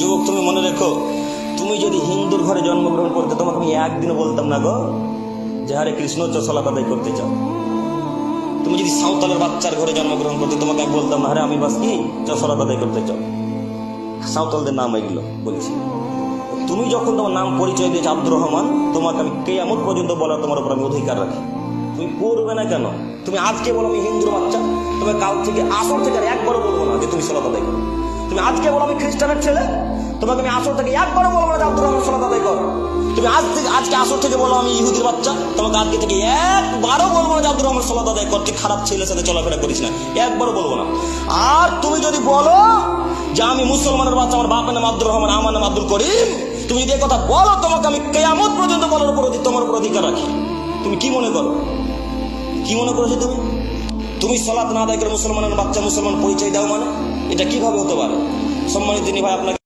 যুবক, তুমি মনে রেখো, তুমি যদি হিন্দুর ঘরে জন্মগ্রহণ করতে, তোমাকে আমি একদিনও বলতাম না গো যে হরে কৃষ্ণ চলাত আদায় করতে চাও। তুমি যদি সাঁওতালের বাচ্চার ঘরে জন্মগ্রহণ করতে, তোমাকে আমি বলতাম না হরে আমি বাস কি চলাত আদায় করতে চাও। সাঁওতালদের নাম এগুলো বলছি। তুমি যখন তোমার নাম পরিচয় দিয়েছো আব্দুর রহমান, তোমাকে আমি কিয়ামত পর্যন্ত বলার তোমার উপর আমি অধিকার রাখি। তুমি করবে না কেন? তুমি আজকে বলো আমি হিন্দুর বাচ্চা, তুমি কাল থেকে আসর থেকে আর একবারও বলবো না যে তুমি সালাত আদায় করো। তুমি আজকে বলো আমি খ্রিস্টানের ছেলে, তোমাকে আমি আসর থেকে একবারও বলবো না যে আব্দুর রহমান সালাত আদায় করো। তুমি আজকে আসর থেকে বলো আমি ইহুদির বাচ্চা, তোমাকে আজকে থেকে একবারও বলবো না যে আব্দুর রহমান সালাত আদায় কর, তুই খারাপ ছেলের সাথে চলাফেরা করিস না, একবারও বলবো না। আর তুমি যদি বলো যে আমি মুসলমানের বাচ্চা, আমার বাপের নাম আব্দুর রহমান, আমার নাম আব্দুল করিম, তুমি যদি কথা বলো, তোমাকে আমি কিয়ামত পর্যন্ত বলার উপর তোমার উপর অধিকার রাখি। তুমি কি মনে করো? কি মনে করেছো তুমি? তুমি সালাত না আদায় করে মুসলমানের বাচ্চা, মুসলমান পরিচয় দাও, মানে এটা কিভাবে হতে পারে? সম্মানিত দিনী ভাই, আপনাকে